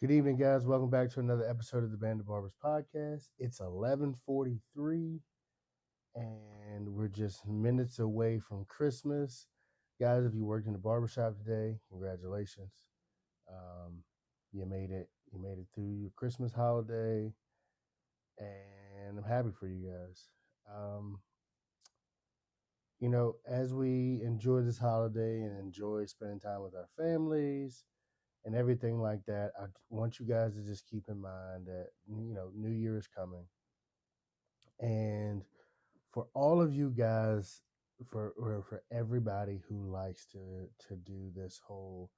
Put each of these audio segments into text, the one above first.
Good evening, guys. Welcome back to another episode of the Band of Barbers podcast. It's 11:43, and we're just minutes away from Christmas. Guys, if you worked in the barbershop today, congratulations. Um, you made it. You made it through your Christmas holiday, and I'm happy for you guys. Um, as we enjoy this holiday and enjoy spending time with our families and everything like that, I want you guys to just keep in mind that New Year is coming, and for all of you guys, for everybody who likes to do this whole,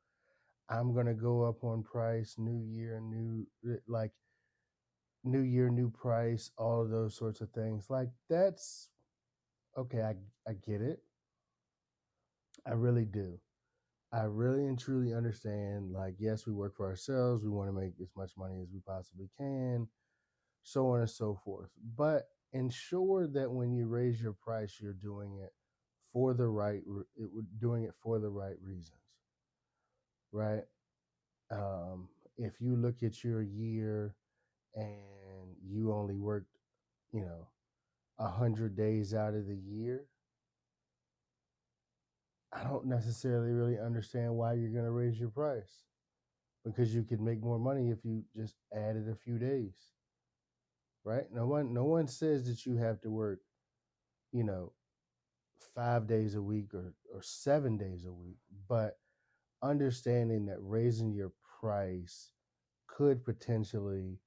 I'm gonna go up on price, New Year, new price, all of those sorts of things. Like that's okay. I get it. I really do. I really and truly understand. Like, yes, we work for ourselves. We want to make as much money as we possibly can, so on and so forth. But ensure that when you raise your price, you're doing it for the doing it for the right reasons, right? If you look at your year and you only worked, 100 days out of the year, I don't necessarily really understand why you're going to raise your price because you could make more money if you just added a few days, right? No one says that you have to work, you know, 5 days a week or 7 days a week, but understanding that raising your price could potentially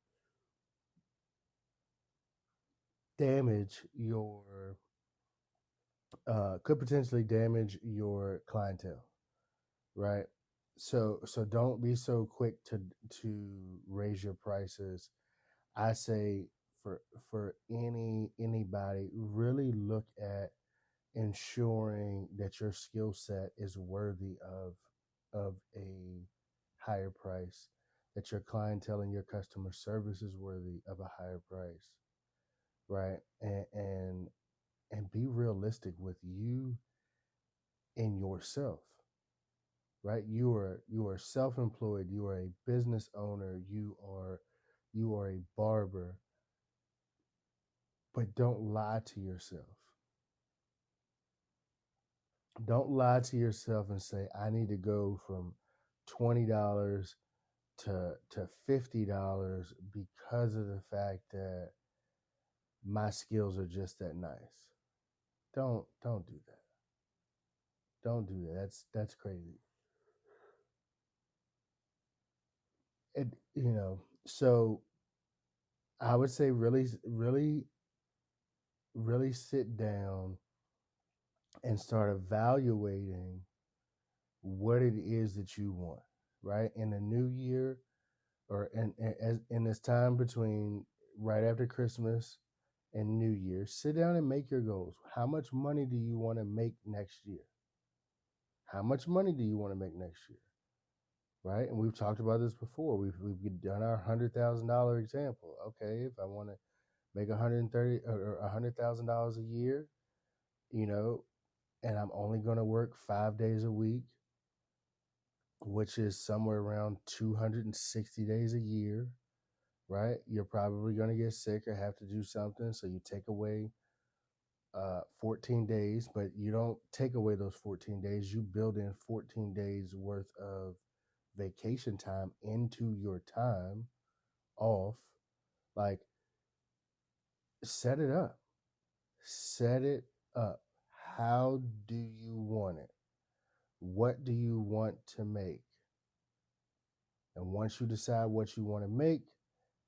damage your clientele, right? So don't be so quick to raise your prices. I say for anybody, really look at ensuring that your skill set is worthy of a higher price, that your clientele and your customer service is worthy of a higher price, right? And be realistic with you and yourself, right? You are self-employed, you are a business owner, you are a barber, but don't lie to yourself. Don't lie to yourself and say, I need to go from $20 to $50 because of the fact that my skills are just that nice. Don't do that. Don't do that. That's crazy. So I would say really, really, really sit down and start evaluating what it is that you want, right? In the new year, or in this time between right after Christmas and New Year, sit down and make your goals. How much money do you want to make next year? How much money do you want to make next year? Right? And we've talked about this before. We've done our $100,000 example. Okay, if I want to make 130 or $100,000 a year, you know, and I'm only going to work 5 days a week, which is somewhere around 260 days a year, right? You're probably going to get sick or have to do something. So you take away 14 days, but you don't take away those 14 days. You build in 14 days worth of vacation time into your time off. Like, set it up. Set it up. How do you want it? What do you want to make? And once you decide what you want to make,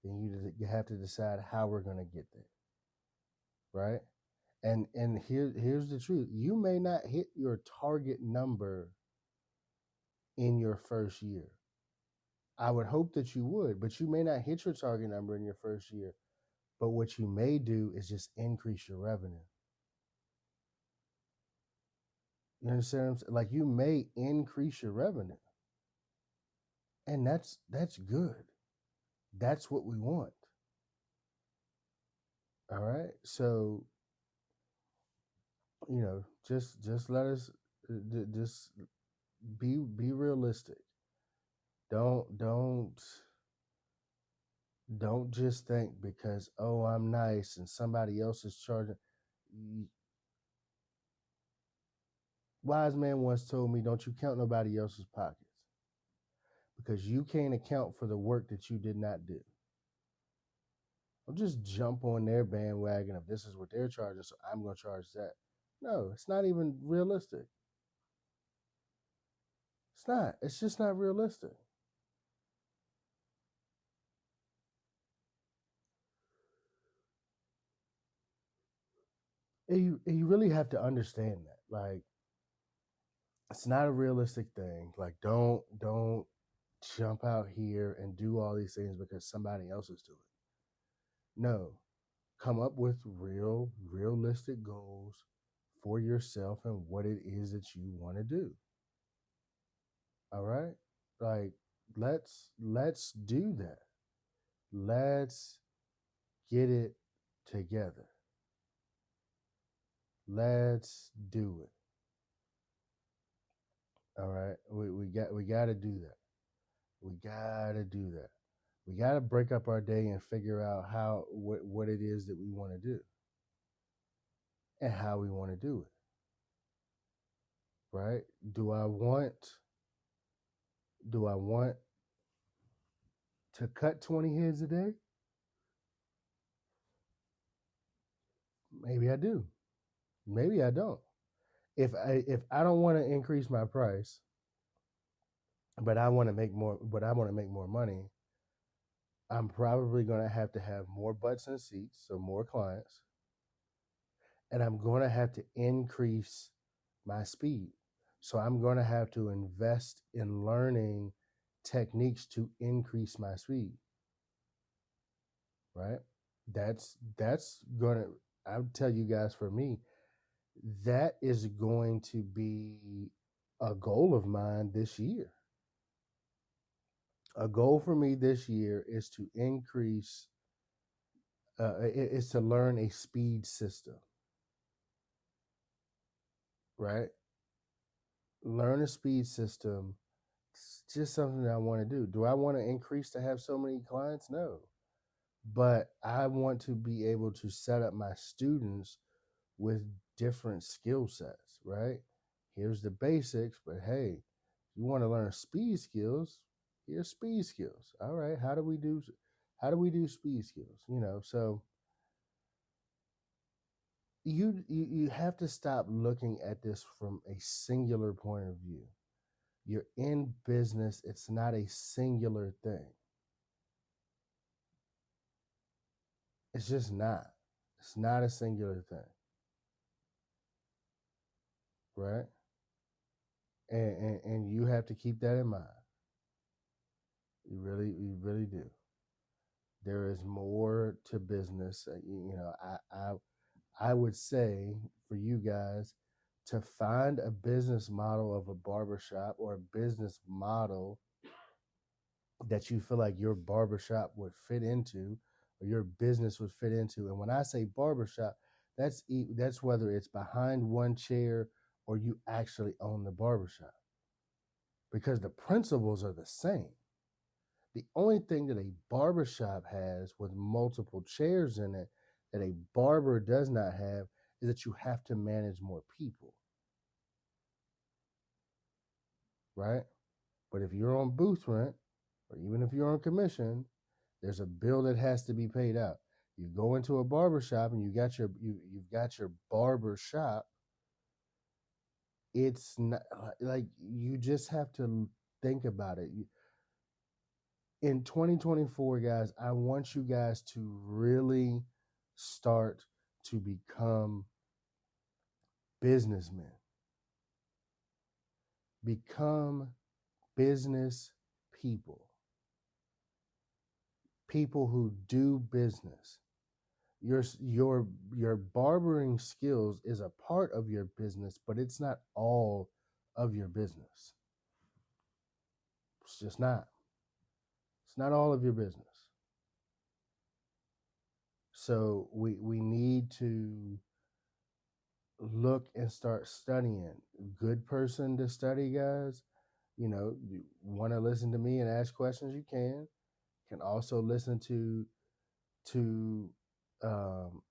then you have to decide how we're going to get there, right? And here's the truth: you may not hit your target number in your first year. I would hope that you would, but you may not hit your target number in your first year. But what you may do is just increase your revenue. You understand what I'm saying? Like, you may increase your revenue, and that's good. That's what we want. All right. So just let us just be realistic. Don't Don't just think because, oh, I'm nice and somebody else is charging. Wise man once told me, don't you count nobody else's pockets because you can't account for the work that you did not do. Don't just jump on their bandwagon of this is what they're charging, so I'm going to charge that. No, it's not even realistic. It's not. It's just not realistic. And you really have to understand that. Like, it's not a realistic thing. Like, don't jump out here and do all these things because somebody else is doing it. No, come up with realistic goals for yourself and what it is that you want to do. All right? Like, let's do that. Let's get it together. Let's do it. All right? We got to do that. We got to do that. We got to break up our day and figure out what it is that we want to do and how we want to do it. Right? Do I want to cut 20 heads a day? Maybe I do. Maybe I don't. If I don't want to increase my price, but I want to make more money, I'm probably going to have more butts in seats, so more clients, and I'm going to have to increase my speed. So I'm going to have to invest in learning techniques to increase my speed. Right? That's going to I'll tell you guys, for me, that is going to be a goal of mine this year. A goal for me this year is to increase is to learn a speed system. Right? Learn a speed system. It's just something that I want to do. Do I want to increase to have so many clients? No. But I want to be able to set up my students with different skill sets, right? Here's the basics, but hey, you want to learn speed skills, here's speed skills. All right, how do we do speed skills? So you have to stop looking at this from a singular point of view. You're in business, it's not a singular thing. It's just not. It's not a singular thing. Right? And you have to keep that in mind. You really do. There is more to business. I would say for you guys to find a business model of a barbershop or a business model that you feel like your barbershop would fit into or your business would fit into. And when I say barbershop, that's whether it's behind one chair or you actually own the barbershop, because the principles are the same. The only thing that a barbershop has with multiple chairs in it that a barber does not have is that you have to manage more people. Right? But if you're on booth rent, or even if you're on commission, there's a bill that has to be paid out. You go into a barbershop and you've got your barber shop. It's not like, you just have to think about it. In 2024, guys, I want you guys to really start to become businessmen. Become business people. People who do business. Your barbering skills is a part of your business, but it's not all of your business. It's just not. It's not all of your business. So we need to look and start studying. Good person to study, guys. You want to listen to me and ask questions, you can. can also listen to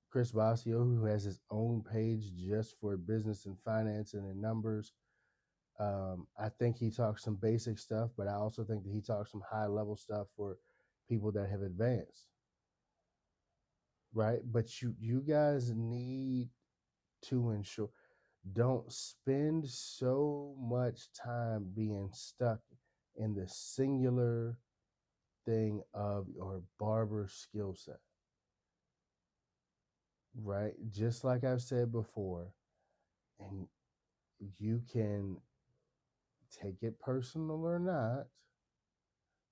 Chris Basio, who has his own page just for business and finance and numbers. I think he talks some basic stuff, but I also think that he talks some high level stuff for people that have advanced, right? But you guys need to ensure, don't spend so much time being stuck in the singular thing of your barber skill set, right? Just like I've said before, and you can take it personal or not,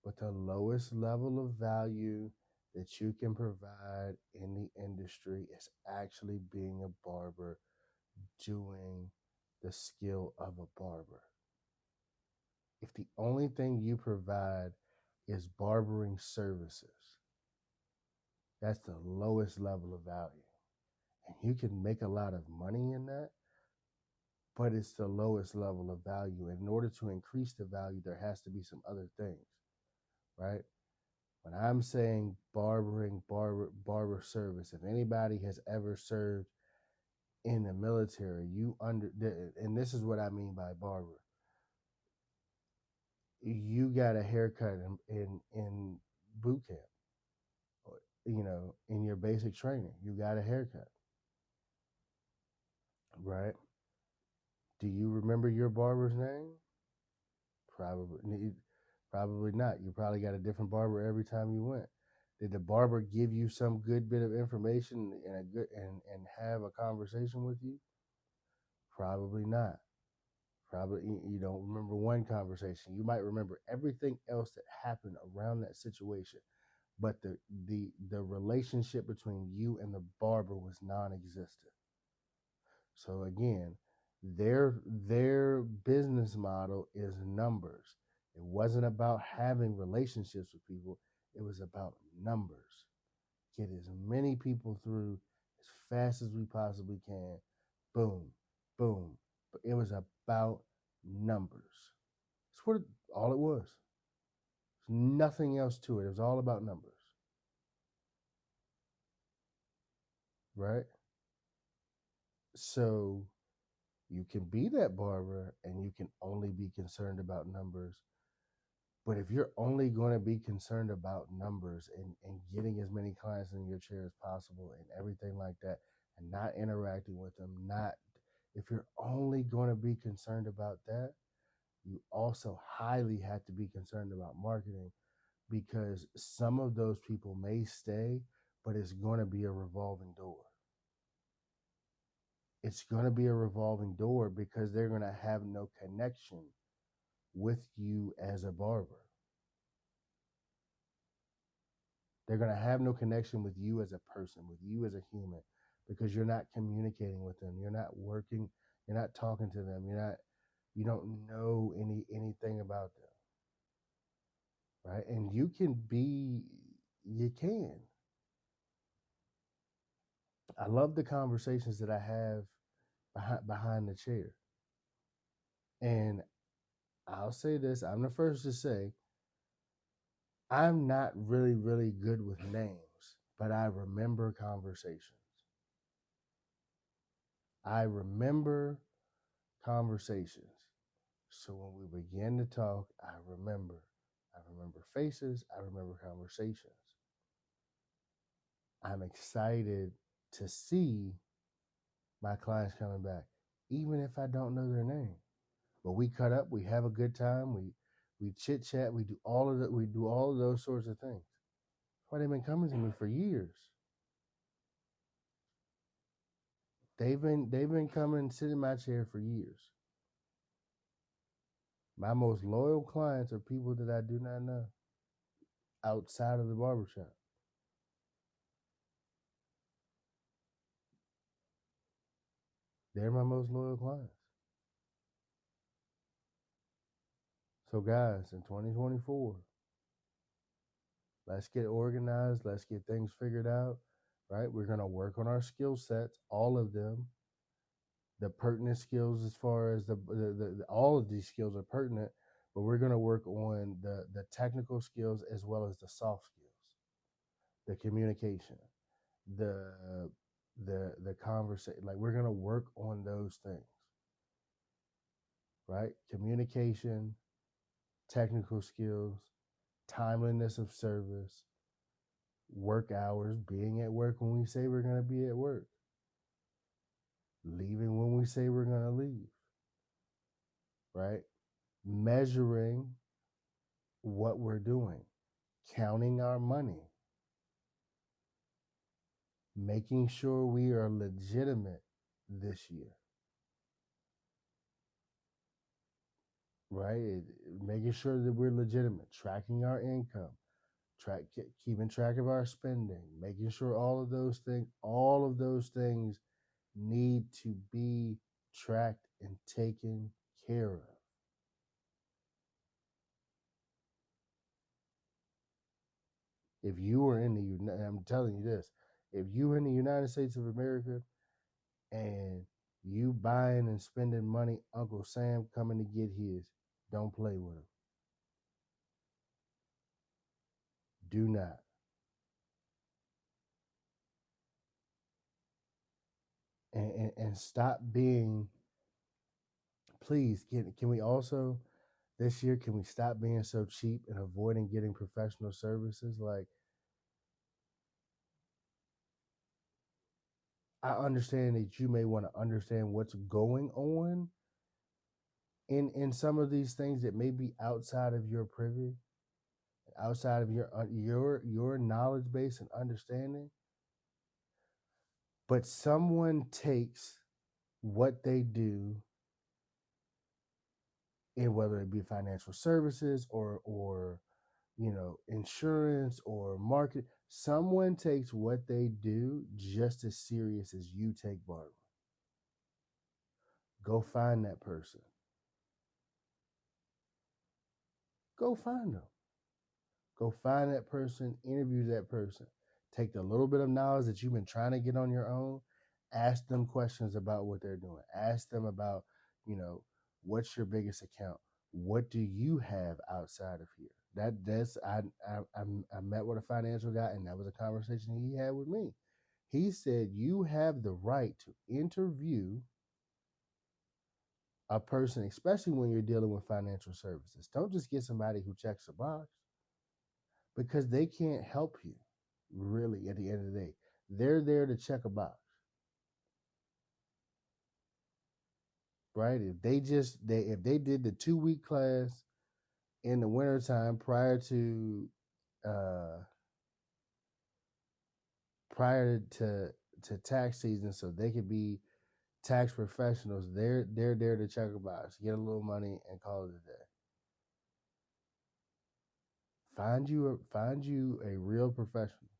but the lowest level of value that you can provide in the industry is actually being a barber doing the skill of a barber. If the only thing you provide is barbering services, that's the lowest level of value. And you can make a lot of money in that, but it's the lowest level of value. In order to increase the value, there has to be some other things, right? When I'm saying barber service, if anybody has ever served in the military, and this is what I mean by barber. You got a haircut in boot camp, in your basic training. You got a haircut, right? Do you remember your barber's name? Probably not. You probably got a different barber every time you went. Did the barber give you some good bit of information and have a conversation with you? Probably not. Probably you don't remember one conversation. You might remember everything else that happened around that situation, but the relationship between you and the barber was non-existent. So again, their business model is numbers. It wasn't about having relationships with people. It was about numbers. Get as many people through as fast as we possibly can. Boom, boom. But it was about numbers. That's what all it was. There's nothing else to it. It was all about numbers. Right? So you can be that barber and you can only be concerned about numbers. But if you're only going to be concerned about numbers and getting as many clients in your chair as possible and everything like that, and not interacting with them, if you're only going to be concerned about that, you also highly have to be concerned about marketing, because some of those people may stay, but it's going to be a revolving door. It's going to be a revolving door because they're going to have no connection with you as a barber. They're going to have no connection with you as a person, with you as a human, because you're not communicating with them. You're not working. You're not talking to them. You don't know anything about them, right? And you can. I love the conversations that I have behind the chair. And I'll say this, I'm the first to say, I'm not really, really good with names, but I remember conversations. I remember conversations. So when we begin to talk, I remember. I remember faces. I remember conversations. I'm excited to see my clients coming back, even if I don't know their name. But we cut up, we have a good time, we chit chat, we do all of those sorts of things. That's why they've been coming to me for years. They've been coming and sitting in my chair for years. My most loyal clients are people that I do not know outside of the barbershop. They're my most loyal clients. So guys, in 2024, let's get organized. Let's get things figured out, right? We're going to work on our skill sets, all of them. The pertinent skills, as far as all of these skills are pertinent, but we're going to work on the technical skills as well as the soft skills, the communication, the the conversation. Like we're going to work on those things, right? Communication, technical skills, timeliness of service, work hours, being at work when we say we're going to be at work, leaving when we say we're going to leave, right? Measuring what we're doing, counting our money, making sure we are legitimate this year, right? Making sure that we're legitimate, tracking our income, keeping track of our spending, making sure all of those things need to be tracked and taken care of. If you were in the I'm telling you this, if you were in the United States of America and you buying and spending money, Uncle Sam coming to get his, don't play with him. Do not. And stop being, please, can we also, this year, can we stop being so cheap and avoiding getting professional services? Like, I understand that you may want to understand what's going on in some of these things that may be outside of your privy, outside of your knowledge base and understanding. But someone takes what they do in, whether it be financial services or insurance or market, someone takes what they do just as serious as you take barbering. Go find that person. Go find them. Go find that person, interview that person. Take the little bit of knowledge that you've been trying to get on your own, ask them questions about what they're doing. Ask them about, what's your biggest account? What do you have outside of here? I met with a financial guy, and that was a conversation he had with me. He said you have the right to interview a person, especially when you're dealing with financial services. Don't just get somebody who checks a box, because they can't help you really at the end of the day. They're there to check a box, right? If they did the 2-week class in the wintertime uh prior to tax season, so they could be tax professionals, they're there to check a box, get a little money, and call it a day. Find you a real professional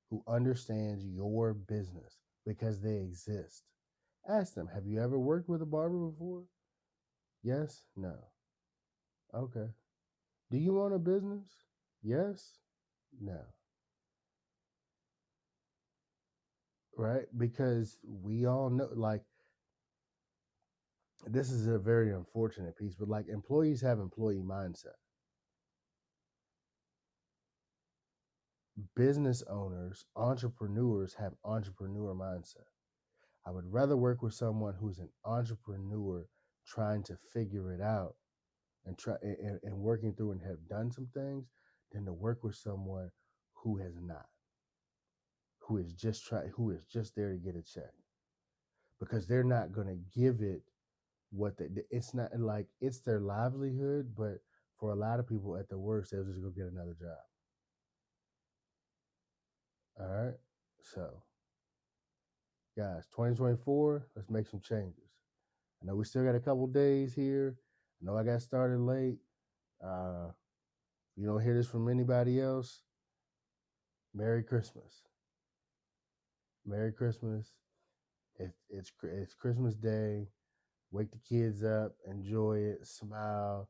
who understands your business, because they exist. Ask them, have you ever worked with a barber before? Yes? No? Okay. Do you own a business? Yes? No? Right? Because we all know, like, this is a very unfortunate piece, but like, employees have employee mindset. Business owners, entrepreneurs have entrepreneur mindset. I would rather work with someone who's an entrepreneur trying to figure it out and working through and have done some things, than to work with someone who has not, who is just there to get a check, because they're not going to give it it's not like it's their livelihood, but for a lot of people, at the worst, they'll just go get another job. All right. So, guys, 2024, let's make some changes. I know we still got a couple days here. I know I got started late. If you don't hear this from anybody else, Merry Christmas. Merry Christmas. It's Christmas Day. Wake the kids up, enjoy it, smile,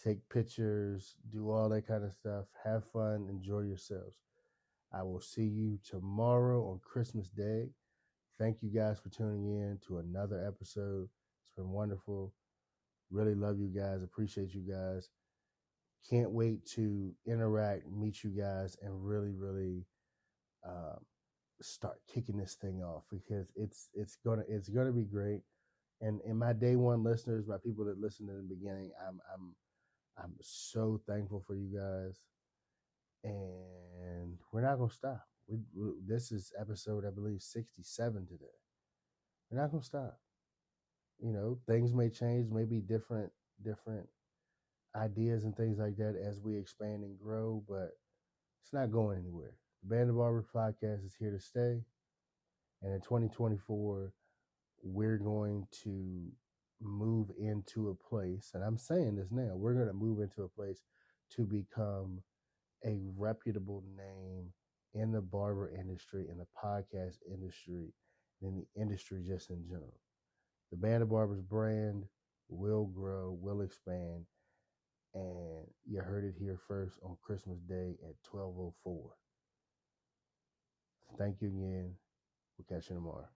take pictures, do all that kind of stuff. Have fun, enjoy yourselves. I will see you tomorrow on Christmas Day. Thank you guys for tuning in to another episode. It's been wonderful. Really love you guys. Appreciate you guys. Can't wait to interact, meet you guys, and really, really uh, start kicking this thing off because it's gonna be great. And my day one listeners, my people that listened in the beginning, I'm so thankful for you guys, and we're not gonna stop. This is episode, I believe, 67 today. We're not gonna stop. Things may change, maybe different ideas and things like that as we expand and grow, but it's not going anywhere. The Band of Barbers podcast is here to stay, and in 2024, we're going to move into a place, and I'm saying this now, we're going to move into a place to become a reputable name in the barber industry, in the podcast industry, and in the industry just in general. The Band of Barbers brand will grow, will expand, and you heard it here first on Christmas Day at 12:04. Thank you again. We'll catch you tomorrow.